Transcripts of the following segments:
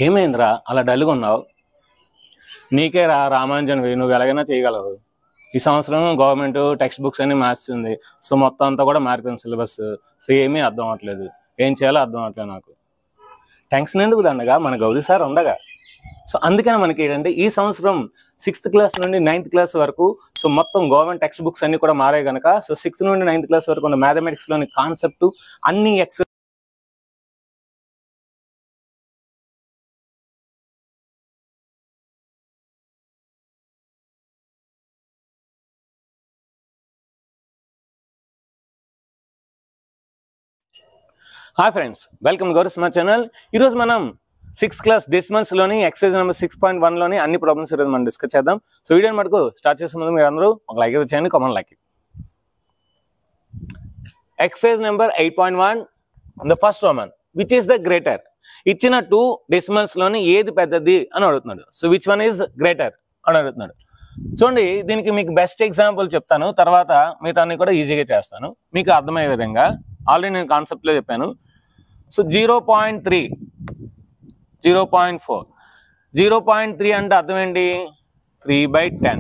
ఏమైందిరా అలా డల్గా ఉన్నావు? నీకే రామాంజన్వి, నువ్వు ఎలాగైనా చేయగలవు. ఈ సంవత్సరం గవర్నమెంట్ టెక్స్ట్ బుక్స్ అన్ని మార్చింది. సో మొత్తం అంతా కూడా మారిపోయింది సిలబస్. సో ఏమీ అర్థం అవ్వట్లేదు, ఏం చేయాలో అర్థం అవ్వట్లేదు నాకు. టెన్షన్ ఎందుకు దండగా, మన గౌరీ సార్ ఉండగా. సో అందుకని మనకి ఏంటంటే ఈ సంవత్సరం 6th క్లాస్ నుండి 9th క్లాస్ వరకు సో మొత్తం గవర్నమెంట్ టెక్స్ట్ బుక్స్ అన్ని కూడా మారాయి కనుక సో 6th నుండి 9th క్లాస్ వరకు ఉన్న మ్యాథమెటిక్స్లోని కాన్సెప్ట్ అన్ని hi friends, welcome Gauri smart channel. ఈరోజు మనం 6th క్లాస్ డెసిమల్స్లోని ఎక్సైజ్ నెంబర్ 6.1లోని అన్ని ప్రాబ్లమ్స్ ఈరోజు మనం డిస్కస్ చేద్దాం. సో వీడియోని మటుకు స్టార్ట్ చేసే ముందు మీరు అందరూ ఒక లైక్ అయితే చేయండి, common like. Exercise number 8.1 the first roman which is the greater. ఇచ్చిన 2 డెసిమల్స్లోని ఏది పెద్దది అని అడుగుతున్నాడు. So which one is greater అని అడుగుతున్నాడు. చూడండి, దీనికి మీకు బెస్ట్ ఎగ్జాంపుల్ చెప్తాను, తర్వాత మిగతా అన్ని కూడా ఈజీగా చేస్తాను మీకు అర్థమయ్యే విధంగా. ఆల్రెడీ నేను కాన్సెప్ట్లో చెప్పాను. సో 0.3, 0.4, 0.3 అంటే అర్థం ఏంటి? 3/10.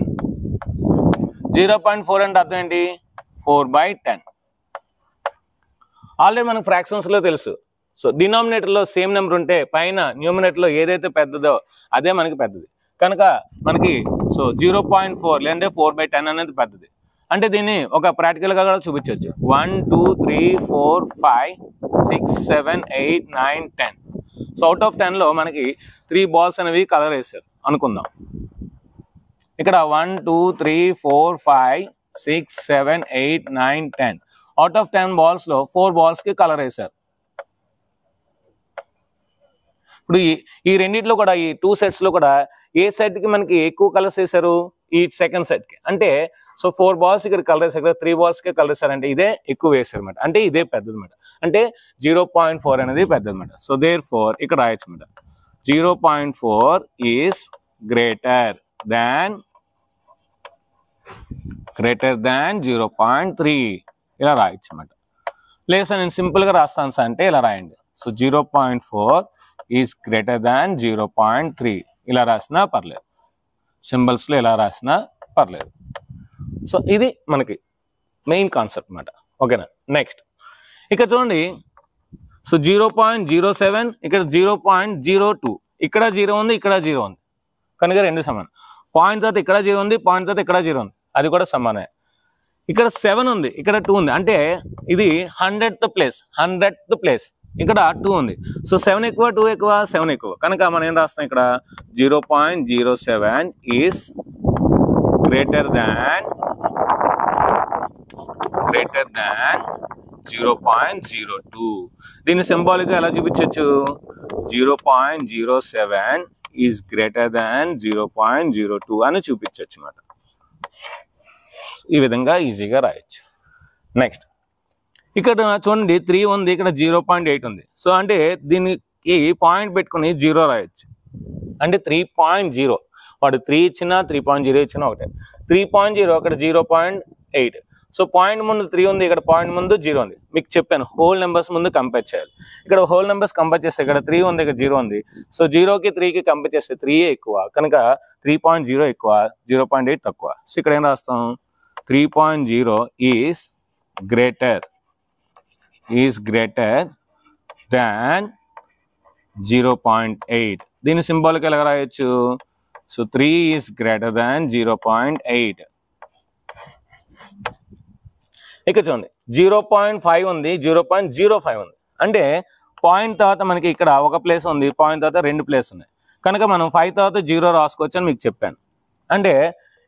0.4 అంటే అర్థం ఏంటి? 4/10. ఆల్రెడీ మనకు ఫ్రాక్షన్స్లో తెలుసు. సో డినామినేటర్లో సేమ్ నెంబర్ ఉంటే పైన న్యూమినేటర్లో ఏదైతే పెద్దదో అదే మనకి పెద్దది కనుక మనకి సో 0.4 లేదంటే 4/10 అనేది పెద్దది. అంటే దీన్ని ఒక ప్రాక్టికల్గా కూడా చూపించవచ్చు. 1 2 3 4 5 6 7 8 9 10. సో అవుట్ ఆఫ్ 10లో మనకి 3 బాల్స్ అనేవి కలర్ వేసారు అనుకుందాం. ఇక్కడ 1 2 3 4 5 6 7 8 9 10. అవుట్ ఆఫ్ 10 బాల్స్లో 4 బాల్స్కి కలర్ వేసారు. ఇప్పుడు ఈ రెండిట్లో కూడా ఈ 2 సెట్స్లో కూడా ఏ సెట్కి మనకి ఎక్కువ కలర్స్ వేసారు? ఈ సెకండ్ సెట్కి. అంటే సో 4 బాల్స్ ఇక్కడ కలర్ వేసారు, ఇక్కడ 3 బాల్స్కే కలర్ వేసారంటే ఇదే ఎక్కువ వేసారు అనమాట. అంటే ఇదే పెద్దది అనమాట. అంటే 0.4 అనేది పెద్దది అనమాట. సో దేర్ ఫోర్ ఇక్కడ రాయొచ్చు అనమాట. 0.4 ఈస్ గ్రేటర్ దాన్ 0.3 ఇలా రాయొచ్చు అనమాట. లేదా నేను సింపుల్గా రాస్తాను సార్ అంటే ఇలా రాయండి. సో 0.4 ఈజ్ గ్రేటర్ దాన్ 0.3 ఇలా రాసినా పర్లేదు, సింబల్స్లో ఇలా రాసినా పర్లేదు. సో ఇది మనకి మెయిన్ కాన్సెప్ట్ అనమాట. ఓకేనా? నెక్స్ట్ ఇక్కడ చూడండి. సో 0.07, ఇక్కడ 0.02, ఇక్కడ 0 ఉంది, ఇక్కడ 0 ఉంది కనుక రెండు సమానం. పాయింట్ తర్వాత ఇక్కడ 0 ఉంది, పాయింట్ తర్వాత ఇక్కడ 0 ఉంది, అది కూడా సమానమే. ఇక్కడ 7 ఉంది, ఇక్కడ 2 ఉంది, అంటే ఇది 100th ప్లేస్. ఇక్కడ 2 ఉంది. సో 7 ఎక్కువ, 2 ఎక్కువ, 7 ఎక్కువ కనుక మనం ఏం రాస్తాం ఇక్కడ? 0.07 ఈస్ greater than 0.02. దీన్ని సింబాలిక్గా ఎలా చూపించవచ్చు? 0.07 ఈజ్ గ్రేటర్ దాన్ 0.02 అని చూపించవచ్చు అన్నమాట. ఈ విధంగా ఈజీగా రాయొచ్చు. నెక్స్ట్ ఇక్కడ చూడండి 3 ఉంది, ఇక్కడ 0.8 ఉంది. సో అంటే దీనికి పాయింట్ పెట్టుకుని 0 రాయొచ్చు. అంటే 3.0. వాడు 3 ఇచ్చినా 3.0 ఇచ్చినా ఒకటే. 3.0 అక్కడ 0.8. సో పాయింట్ ముందు 3 ఉంది, ఇక్కడ పాయింట్ ముందు 0 ఉంది. మీకు చెప్పాను హోల్ నెంబర్స్ ముందు కంపేర్ చేయాలి. ఇక్కడ హోల్ నెంబర్స్ కంపేర్ చేస్తే ఇక్కడ 3 ఉంది, ఇక్కడ 0 ఉంది. సో 0కి 3కి కంపేర్ చేస్తే 3 ఎక్కువ కనుక 3.0 ఎక్కువ, 0.8 తక్కువ. సో ఇక్కడ ఏం రాస్తాం? 3.0 ఈజ్ గ్రేటర్ దాన్ 0.8. దీన్ని సింబాలిక్ ఎలా రాయొచ్చు? So 3 is greater than 0.8. ఇక్కడ చూడండి 0.5 ఉంది, 0.05 ఉంది. అంటే పాయింట్ తర్వాత మనకి ఇక్కడ ఒక ప్లేస్ ఉంది, పాయింట్ తర్వాత 2 ప్లేస్ ఉన్నాయి కనుక మనం 5 తర్వాత 0 రాసుకోవచ్చు అని మీకు చెప్పాను. అంటే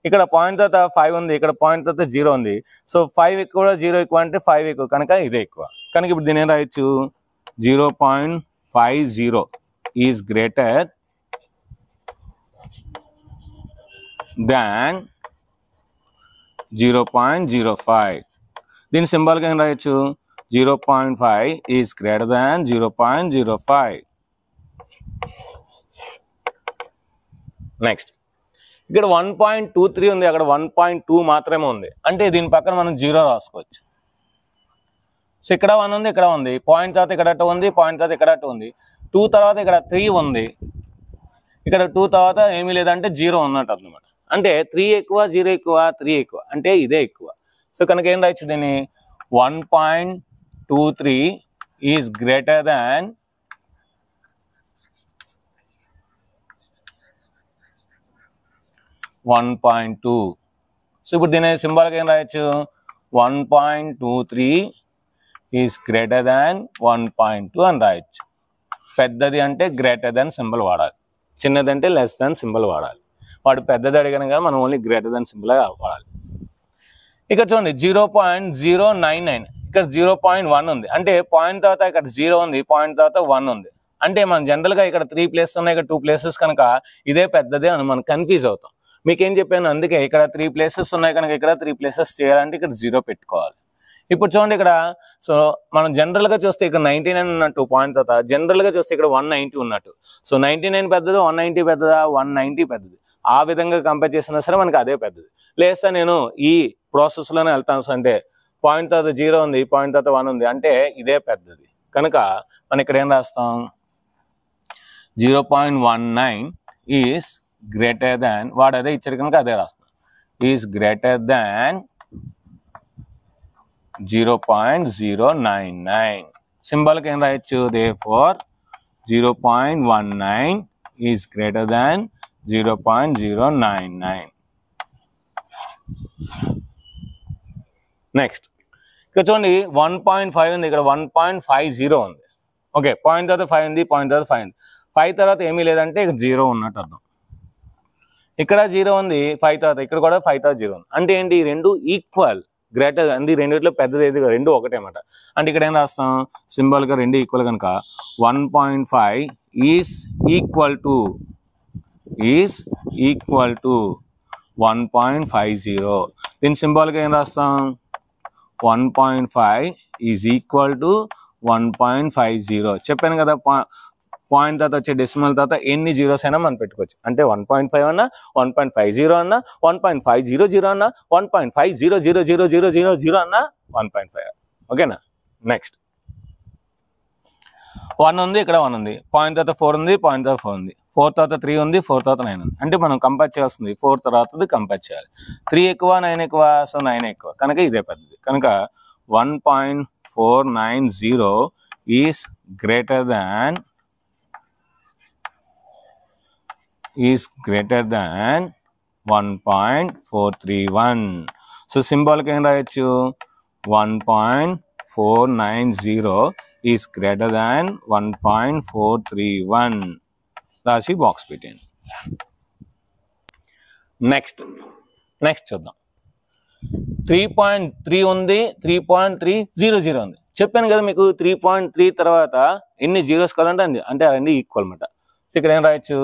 ఇక్కడ పాయింట్ తర్వాత 5 ఉంది, ఇక్కడ పాయింట్ తర్వాత 0 ఉంది. సో 5 ఎక్కువ, 0 ఎక్కువ అంటే 5 ఎక్కువ కనుక ఇదే ఎక్కువ కనుక ఇప్పుడు దీని ఏం రాయొచ్చు? 0.50 ఈజ్ గ్రేటర్ దాన్ 0.05. దీని సింబాల్గా ఏం రాయొచ్చు? 0.5 ఈజ్ గ్రేటర్ దాన్ 0.05. నెక్స్ట్ ఇక్కడ 1.23 ఉంది, అక్కడ 1.2 మాత్రమే ఉంది. అంటే దీని పక్కన మనం 0 రాసుకోవచ్చు. సో ఇక్కడ 1 ఉంది, ఇక్కడ ఉంది, పాయింట్ తర్వాత ఇక్కడ 2 ఉంది, పాయింట్ తర్వాత ఇక్కడ 2 ఉంది, 2 తర్వాత ఇక్కడ 3 ఉంది, ఇక్కడ 2 తర్వాత ఏమీ లేదంటే 0 ఉన్నట్టు అన్నమాట. అంటే 3 ఎక్కువ 0 ఎక్కువ 3 ఎక్కువ అంటే ఇదే ఎక్కువ. సో కనుక ఏం రాయొచ్చు దీన్ని 1.23 ఈజ్ గ్రేటర్ దాన్ 1.2. సో ఇప్పుడు దీని సింబాల్కి ఏం రాయొచ్చు 1.23 ఈజ్ గ్రేటర్ దాన్ 1.2 అని రాయొచ్చు. పెద్దది అంటే గ్రేటర్ దాన్ సింబల్ వాడాలి, చిన్నదంటే లెస్ దాన్ సింబల్ వాడాలి. వాడు పెద్దది అడిగాను కానీ మనం ఓన్లీ గ్రేటర్ దాన్ సింబల్ వాడాలి. ఇక్కడ చూడండి 0.099 ఇక్కడ 0.1 ఉంది అంటే పాయింట్ తర్వాత ఇక్కడ 0 ఉంది, పాయింట్ తర్వాత 1 ఉంది. అంటే మనం జనరల్గా ఇక్కడ 3 ప్లేసెస్ ఉన్నాయి, ఇక్కడ 2 ప్లేసెస్ కనుక ఇదే పెద్దదే అని మనం కన్ఫ్యూజ్ అవుతాం. మీకేం చెప్పాను, అందుకే ఇక్కడ 3 ప్లేసెస్ ఉన్నాయి కనుక ఇక్కడ 3 ప్లేసెస్ చేయాలంటే ఇక్కడ 0 పెట్టుకోవాలి. ఇప్పుడు చూడండి ఇక్కడ సో మనం జనరల్గా చూస్తే ఇక్కడ 99 ఉన్నట్టు పాయింట్ తర్వాత, జనరల్గా చూస్తే ఇక్కడ 190 ఉన్నట్టు. సో 99 పెద్దది, 190 పెద్దదా, 190 పెద్దది. ఆ విధంగా కంపేర్ చేసినా సరే మనకి అదే పెద్దది. లేదా నేను ఈ ప్రాసెస్లోనే వెళ్తాను అంటే పాయింట్ తర్వాత 0 ఉంది, పాయింట్ తర్వాత 1 ఉంది అంటే ఇదే పెద్దది. కనుక మనం ఇక్కడ ఏం రాస్తాం 0.19 ఈజ్ గ్రేటర్ దాన్, వాడు అదే ఇచ్చాడు కనుక అదే రాస్తాం, ఈజ్ గ్రేటర్ దాన్ 0.099. సింబల్కి ఏం రాయొచ్చు therefore 0.19 is greater than 0.099. Next ఇక్కడ చూడండి 1.5 ఉంది, ఇక్కడ 1.50 ఉంది. ఓకే, పాయింట్ తర్వాత 5 ఉంది, పాయింట్ తర్వాత 5 ఉంది. 5 తర్వాత ఏమీ లేదంటే ఇక్కడ 0 ఉన్నట్టు అర్థం. ఇక్కడ 0 ఉంది, 5 తర్వాత ఇక్కడ కూడా 5 తర్వాత 0 ఉంది. అంటే ఏంటి, ఈ రెండు ఈక్వల్, గ్రేటర్ అంది రెండిట్లో పెద్దది ఏది, రెండు ఒకటే అన్నమాట. అంటే ఇక్కడ ఏం రాస్తాం సింబల్గా రెండు ఈక్వల్ కనుక 1.5 ఈజ్ ఈక్వల్ టు 1.50. దీని సింబల్గా ఏం రాస్తాం 1.5 ఈజ్ ఈక్వల్ టు 1.50. చెప్పాను కదా పాయింట్ తర్వాత వచ్చే డెసిమల్ తర్వాత ఎన్ని జీరోస్ అయినా మనం పెట్టుకోవచ్చు. అంటే 1.5 అన్నా, 1.50 అన్నా, 1.500 అన్నా, 1.50000000 అన్నా 1.5. ఓకేనా. నెక్స్ట్ 1 ఉంది, ఇక్కడ 1 ఉంది, పాయింట్ తర్వాత 4 ఉంది, పాయింట్ తర్వాత 4 ఉంది, 4 తర్వాత 3 ఉంది, 4 తర్వాత 9 ఉంది. అంటే మనం కంపేర్ చేయాల్సింది 4 తర్వాతది కంపేర్ చేయాలి. 3 ఎక్కువ 9 ఎక్కువ, సో 9 ఎక్కువ కనుక ఇదే పెద్దది. కనుక 1.490 ఈజ్ గ్రేటర్ దాన్ 1.431. సో సింబాల్కి ఏం రాయొచ్చు 1.490 ఈజ్ గ్రేటర్ దాన్ 1.431 రాసి బాక్స్ పెట్టండి. నెక్స్ట్ చూద్దాం. 3.3 ఉంది, 3.300 ఉంది. చెప్పాను కదా మీకు 3.3 తర్వాత ఎన్ని జీరోస్ కావాలంటే అంటే అవన్నీ ఈక్వల్ అన్నమాట. సో ఇక్కడ ఏం రాయొచ్చు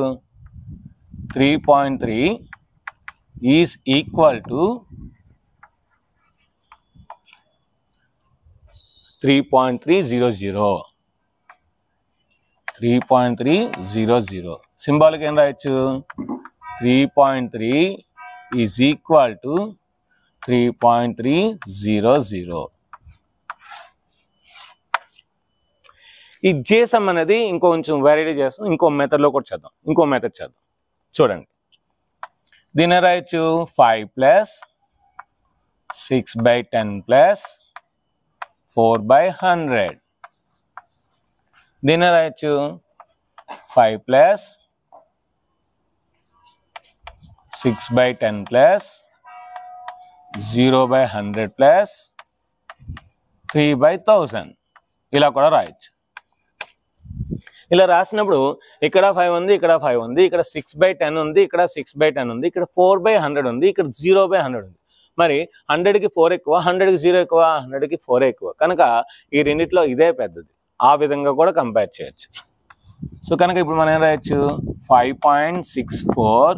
3.3 ఈజ్ ఈక్వల్ టు 3.300. 3.300 సింబాల్కి ఏం రాయొచ్చు 3.3 ఈజ్ ఈక్వల్ టు 3.300. ఈ జేసమ్ అనేది ఇంకొంచెం వెరైటీ చేస్తాం, ఇంకో మెథడ్లో కూడా చేద్దాం. ఇంకో మెథడ్ చేద్దాం చూడండి. దీని రాయొచ్చు 5 ప్లస్ 6/10 ప్లస్ 4/100. దీని రాయొచ్చు 5 ప్లస్ 6/10 ప్లస్ 0/100 ప్లస్ 3/1000 ఇలా కూడా రాయొచ్చు. ఇలా రాసినప్పుడు ఇక్కడ 5 ఉంది, ఇక్కడ 5 ఉంది, ఇక్కడ 6/10 ఉంది, ఇక్కడ 6/10 ఉంది, ఇక్కడ 4/100 ఉంది, ఇక్కడ 0/100 ఉంది. మరి 100కి 4 ఎక్కువ, 100కి 0 ఎక్కువ, 100కి 4 ఎక్కువ కనుక ఈ రెండిట్లో ఇదే పెద్దది. ఆ విధంగా కూడా కంపేర్ చేయొచ్చు. సో కనుక ఇప్పుడు మనం ఏం రాయొచ్చు 5.64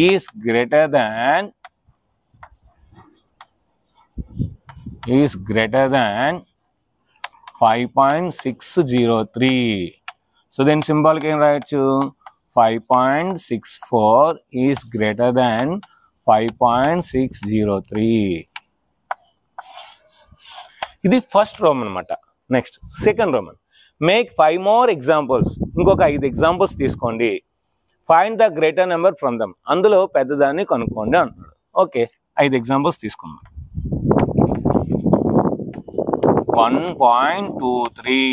ఈజ్ గ్రేటర్ దాన్ 5.603. సో దీని సింబాల్కి ఏం రాయొచ్చు 5.64 ఈజ్ గ్రేటర్ దాన్ 5.603. ఇది ఫస్ట్ రోమన్ అనమాట. Next second Roman. Make 5 more examples. ఇంకొక 5 ఎగ్జాంపుల్స్ తీసుకోండి. Find the greater number from them, అందులో పెద్దదాన్ని కనుక్కోండి అంటున్నాడు. ఓకే, 5 ఎగ్జాంపుల్స్ తీసుకుందాం. 1.23,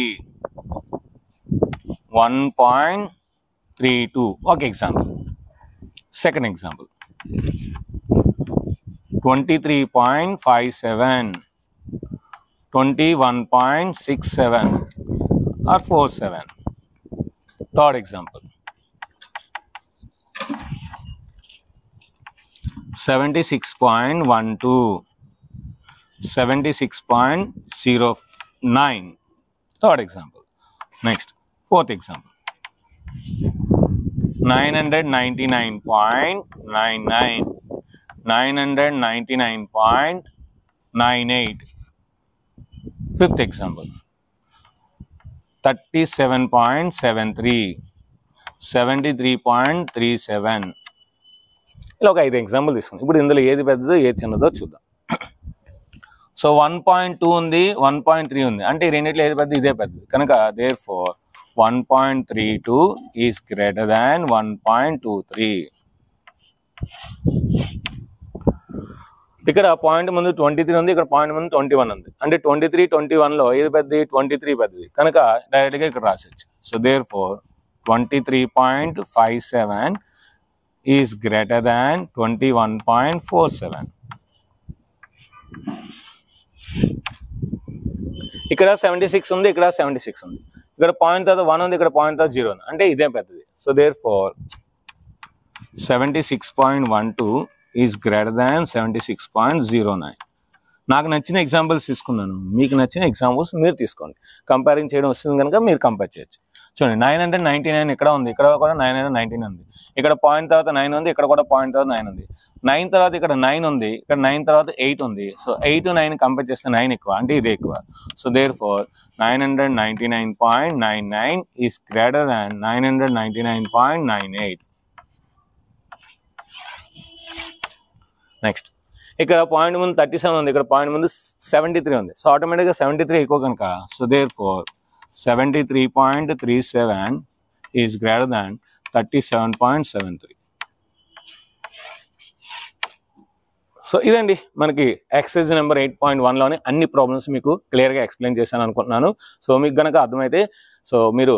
1.32 ఒక example. Second example 23.57, 21.67 or 47. Third example 76.12, 76.09. Third example. Next, fourth example 999.99, 999.98. Fifth example 37.73, 73.37. ఇలా ఒక 5 ఎగ్జాంపుల్ తీసుకున్నాం. ఇప్పుడు ఇందులో ఏది పెద్దదో ఏది చిన్నదో చూద్దాం. సో 1.2 ఉంది, 1.3 ఉంది, అంటే ఈ రెండిట్లో ఏది పెద్దది, ఇదే పెద్దది కనుక therefore 1.32 is greater than 1.23. ఇక్కడ పాయింట్ ముందు 23 ఉంది, ఇక్కడ పాయింట్ ముందు 21 ఉంది, అంటే 23, 21లో ఏది పెద్దది, 23 పెద్దది కనుక డైరెక్ట్గా ఇక్కడ రాసేచ్చు. So therefore 23.57 is greater than 21.47. ఇక్కడ 76 ఉంది, ఇక్కడ 76 ఉంది, ఇక్కడ పాయింట్ తర్వాత 1 ఉంది, ఇక్కడ పాయింట్ తర్వాత 0 ఉంది, అంటే ఇదే పెద్దది. So therefore 76.12 is greater than 76.09. నాకు నచ్చిన ఎగ్జాంపుల్స్ తీసుకున్నాను, మీకు నచ్చిన ఎగ్జాంపుల్స్ మీరు తీసుకోండి. కంపేరింగ్ చేయడం వస్తుంది కనుక మీరు కంపేర్ చేయొచ్చు. చూడండి 999 ఇక్కడ ఉంది, ఇక్కడ కూడా 999 ఉంది, ఇక్కడ పాయింట్ తర్వాత 9 ఉంది, ఇక్కడ కూడా పాయింట్ తర్వాత 9 ఉంది, 9 తర్వాత ఇక్కడ 9 ఉంది, ఇక్కడ 9 తర్వాత 8 ఉంది. సో 8 9 కంపేర్ చేస్తే 9 ఎక్కువ, అంటే ఇది ఎక్కువ. So therefore 999.99 is greater than 999.98. Next ఇక్కడ పాయింట్ ముందు 37 ఉంది, ఇక్కడ పాయింట్ ముందు 73 ఉంది, సో ఆటోమేటిక్గా 73 ఎక్కువ కనుక so therefore 73.37 is greater than 37.73. So ఇదండి మనకి ఎక్సర్సైజ్ నెంబర్ 8.1లోని అన్ని ప్రాబ్లమ్స్ మీకు క్లియర్గా ఎక్స్ప్లెయిన్ చేశాను అనుకుంటున్నాను. సో మీకు కనుక అర్థమైతే సో మీరు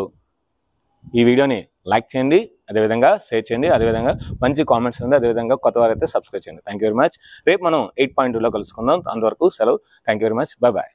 ఈ వీడియోని లైక్ చేయండి, అదేవిధంగా షేర్ చేయండి, అదేవిధంగా మంచి కామెంట్స్ ఉంది, అదేవిధంగా కొత్త వారైతే సబ్స్క్రైబ్ చేయండి. Thank you very much. రేపు మనం 8.2లో కలుసుకుందాం. అంతవరకు సెలవు. Thank you very much. Bye bye.